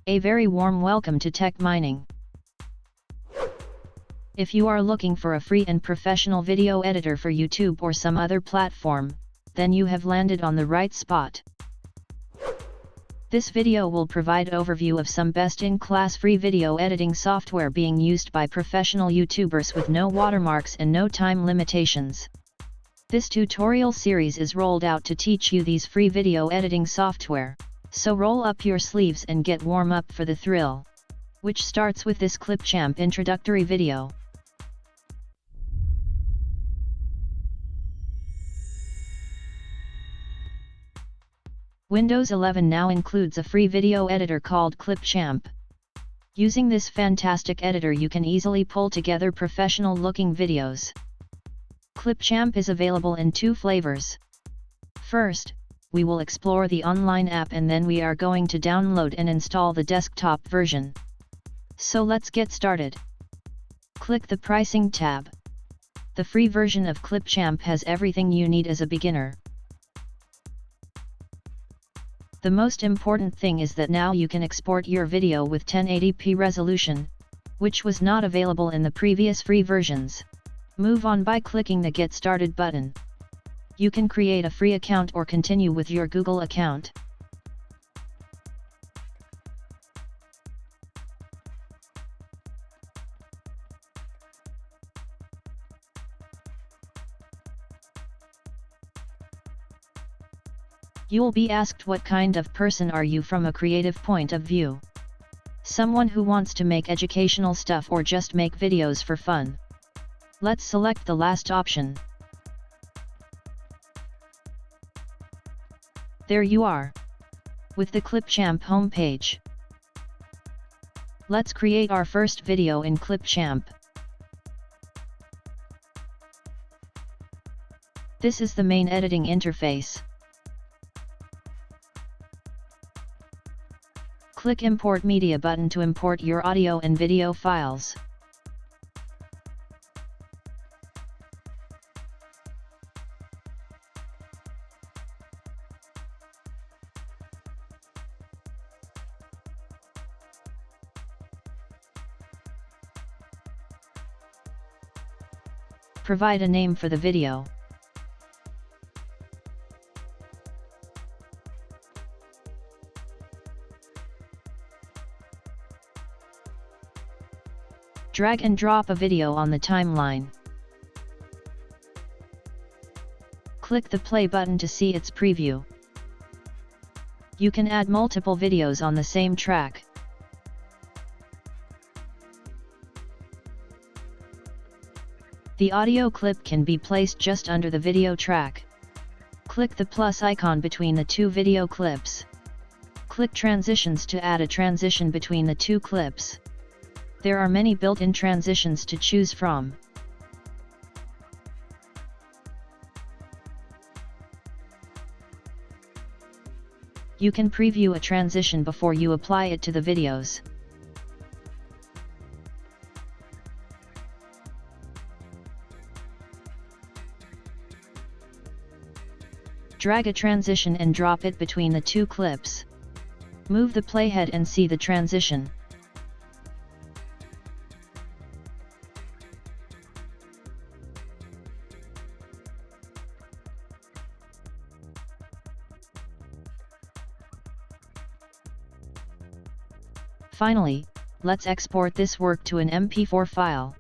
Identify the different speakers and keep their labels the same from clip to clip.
Speaker 1: A very warm welcome to Tech Mining. If you are looking for a free and professional video editor for YouTube or some other platform, then you have landed on the right spot. This video will provide overview of some best-in-class free video editing software being used by professional YouTubers with no watermarks and no time limitations. This tutorial series is rolled out to teach you these free video editing software, so roll up your sleeves and get warm up for the thrill, which starts with this Clipchamp introductory video. Windows 11 now includes a free video editor called Clipchamp. Using this fantastic editor you can easily pull together professional-looking videos. Clipchamp is available in two flavors. First, we will explore the online app and then we are going to download and install the desktop version. So let's get started. Click the Pricing tab. The free version of Clipchamp has everything you need as a beginner. The most important thing is that now you can export your video with 1080p resolution, which was not available in the previous free versions. Move on by clicking the Get Started button. You can create a free account or continue with your Google account. You'll be asked what kind of person are you from a creative point of view. Someone who wants to make educational stuff or just make videos for fun. Let's select the last option. There you are, with the Clipchamp homepage. Let's create our first video in Clipchamp. This is the main editing interface. Click Import Media button to import your audio and video files. Provide a name for the video. Drag and drop a video on the timeline. Click the play button to see its preview. You can add multiple videos on the same track. The audio clip can be placed just under the video track. Click the plus icon between the two video clips. Click Transitions to add a transition between the two clips. There are many built-in transitions to choose from. You can preview a transition before you apply it to the videos. Drag a transition and drop it between the two clips. Move the playhead and see the transition. Finally, let's export this work to an MP4 file.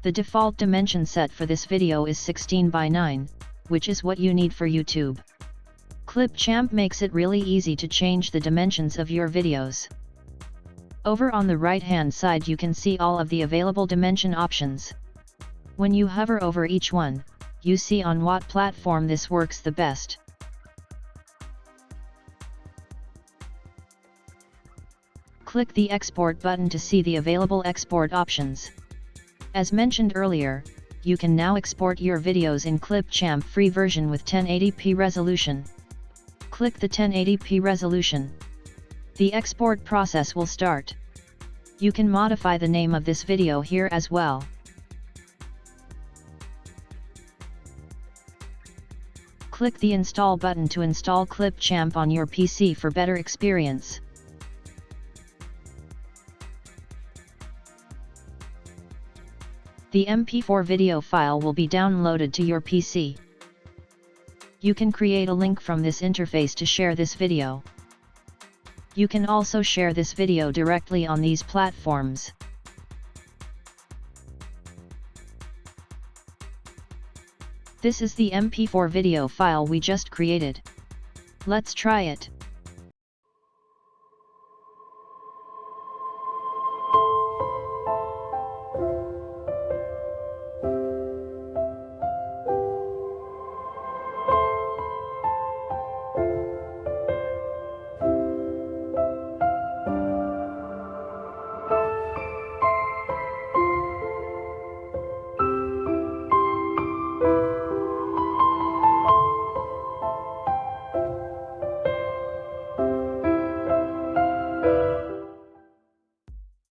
Speaker 1: The default dimension set for this video is 16:9, which is what you need for YouTube. Clipchamp makes it really easy to change the dimensions of your videos. Over on the right-hand side you can see all of the available dimension options. When you hover over each one, you see on what platform this works the best. Click the Export button to see the available export options. As mentioned earlier, you can now export your videos in Clipchamp free version with 1080p resolution. Click the 1080p resolution. The export process will start. You can modify the name of this video here as well. Click the Install button to install Clipchamp on your PC for better experience. The MP4 video file will be downloaded to your PC. You can create a link from this interface to share this video. You can also share this video directly on these platforms. This is the MP4 video file we just created. Let's try it.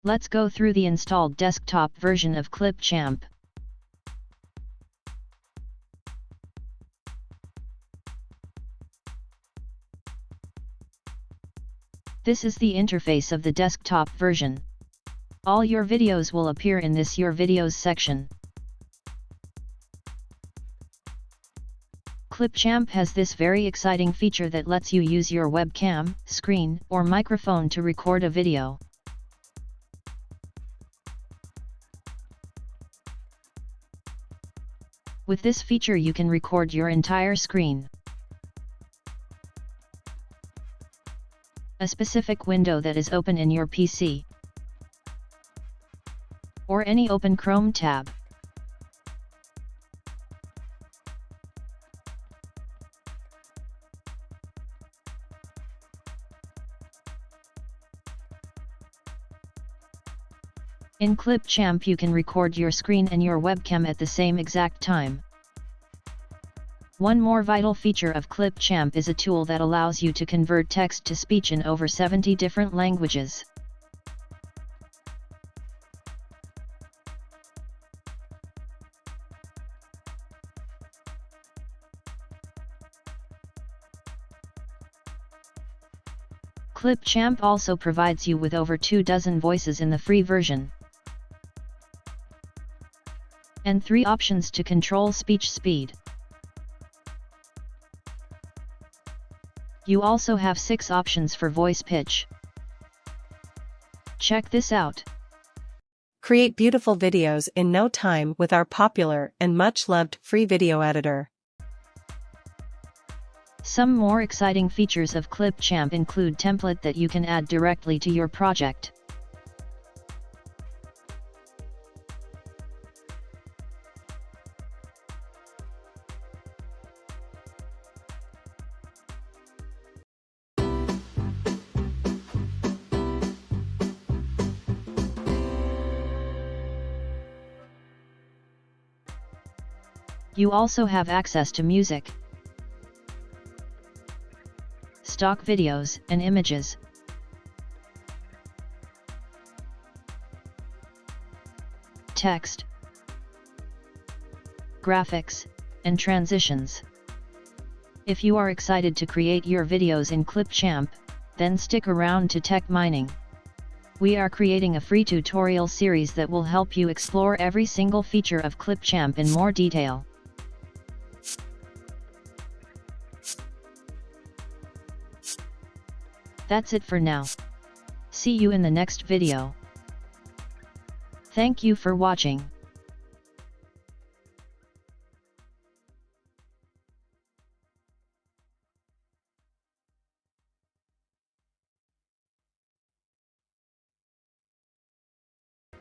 Speaker 1: Let's go through the installed desktop version of Clipchamp. This is the interface of the desktop version. All your videos will appear in this Your Videos section. Clipchamp has this very exciting feature that lets you use your webcam, screen, or microphone to record a video. With this feature you can record your entire screen. A specific window that is open in your PC, or any open Chrome tab. In Clipchamp you can record your screen and your webcam at the same exact time. One more vital feature of Clipchamp is a tool that allows you to convert text to speech in over 70 different languages. Clipchamp also provides you with over 24 voices in the free version, and 3 options to control speech speed. You also have 6 options for voice pitch. Check this out.
Speaker 2: Create beautiful videos in no time with our popular and much-loved free video editor.
Speaker 1: Some more exciting features of Clipchamp include template that you can add directly to your project. You also have access to music, stock videos and images, text, graphics, and transitions. If you are excited to create your videos in Clipchamp, then stick around to Tech Mining. We are creating a free tutorial series that will help you explore every single feature of Clipchamp in more detail. That's it for now. See you in the next video. Thank you for watching.